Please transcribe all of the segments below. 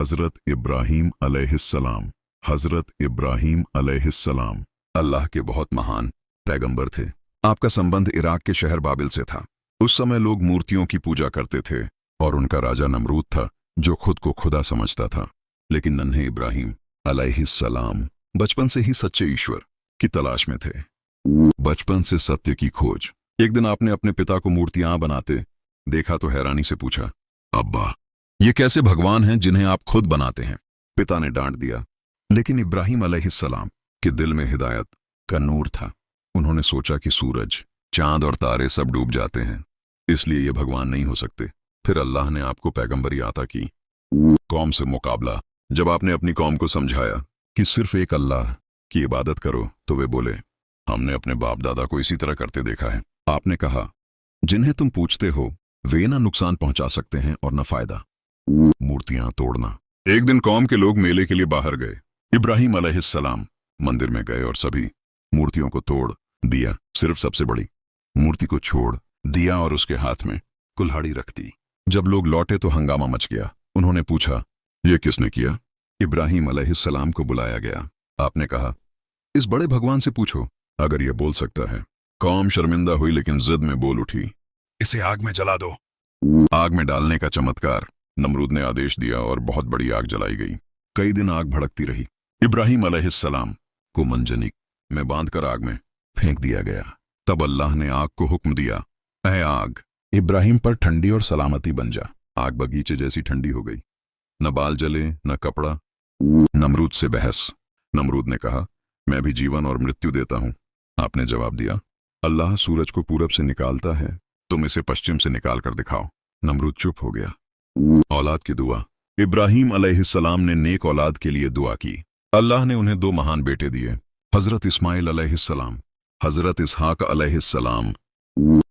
हजरत इब्राहीम अलैहिस्सलाम। हजरत इब्राहीम अलैहिस्सलाम अल्लाह के बहुत महान पैगंबर थे। आपका संबंध इराक के शहर बाबिल से था। उस समय लोग मूर्तियों की पूजा करते थे और उनका राजा नमरूद था जो खुद को खुदा समझता था। लेकिन नन्हे इब्राहीम अलैहिस्सलाम बचपन से ही सच्चे ईश्वर की तलाश में थे। बचपन से सत्य की खोज। एक दिन आपने अपने पिता को मूर्तियां बनाते देखा तो हैरानी से पूछा, अब्बा, ये कैसे भगवान हैं जिन्हें आप खुद बनाते हैं? पिता ने डांट दिया। लेकिन इब्राहीम अलैहिस्सलाम के दिल में हिदायत का नूर था। उन्होंने सोचा कि सूरज, चांद और तारे सब डूब जाते हैं, इसलिए ये भगवान नहीं हो सकते। फिर अल्लाह ने आपको पैगंबरी अता की। कौम से मुकाबला। जब आपने अपनी कौम को समझाया कि सिर्फ एक अल्लाह की इबादत करो तो वे बोले, हमने अपने बाप दादा को इसी तरह करते देखा है। आपने कहा, जिन्हें तुम पूछते हो वे ना नुकसान पहुंचा सकते हैं और न फायदा। मूर्तियां तोड़ना। एक दिन कौम के लोग मेले के लिए बाहर गए। इब्राहीम अलैहिस्सलाम मंदिर में गए और सभी मूर्तियों को तोड़ दिया, सिर्फ सबसे बड़ी मूर्ति को छोड़ दिया और उसके हाथ में कुल्हाड़ी रख दी। जब लोग लौटे तो हंगामा मच गया। उन्होंने पूछा, यह किसने किया? इब्राहीम अलैहिस्सलाम को बुलाया गया। आपने कहा, इस बड़े भगवान से पूछो अगर यह बोल सकता है। कौम शर्मिंदा हुई लेकिन जिद में बोल उठी, इसे आग में जला दो। आग में डालने का चमत्कार। नमरूद ने आदेश दिया और बहुत बड़ी आग जलाई गई। कई दिन आग भड़कती रही। इब्राहीम अलैहिस्सलाम को मंजनिक में बांधकर आग में फेंक दिया गया। तब अल्लाह ने आग को हुक्म दिया, ऐ आग, इब्राहीम पर ठंडी और सलामती बन जा। आग बगीचे जैसी ठंडी हो गई। न बाल जले न कपड़ा। नमरूद से बहस। नमरूद ने कहा, मैं भी जीवन और मृत्यु देता हूं। आपने जवाब दिया, अल्लाह सूरज को पूरब से निकालता है, तुम इसे पश्चिम से निकाल कर दिखाओ। नमरूद चुप हो गया। औलाद की दुआ। इब्राहीम अलैहिस्सलाम ने नेक औलाद के लिए दुआ की। अल्लाह ने उन्हें दो महान बेटे दिए, हजरत इस्माइल अलैहिस्सलाम, हजरत इसहाक अलैहिस्सलाम।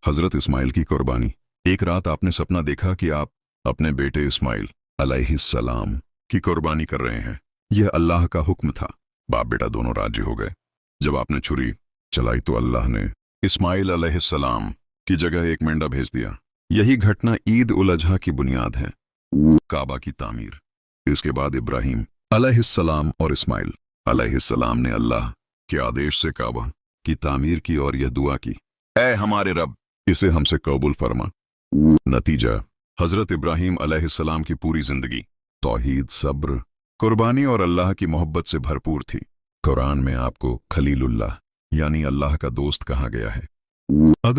हजरत इस्माइल की कुर्बानी। एक रात आपने सपना देखा कि आप अपने बेटे इस्माइल अलैहिस्सलाम की कुर्बानी कर रहे हैं। यह अल्लाह का हुक्म था। बाप बेटा दोनों राजी हो गए। जब आपने छुरी चलाई तो अल्लाह ने इस्माइल अलैहिस्सलाम की जगह एक मेंढा भेज दिया। यही घटना ईद उल अजहा की बुनियाद है। काबा की तामीर। इसके बाद इब्राहीम अलैहिस्सलाम और इस्माइल अलैहिस्सलाम ने अल्लाह के आदेश से काबा की तामीर की और यह दुआ की, ऐ हमारे रब, इसे हमसे कबूल फरमा। नतीजा, हजरत इब्राहीम अलैहिस्सलाम की पूरी जिंदगी तौहीद, सब्र, कुर्बानी और अल्लाह की मोहब्बत से भरपूर थी। कुरान में आपको खलीलुल्लाह यानी अल्लाह का दोस्त कहा गया है। अगर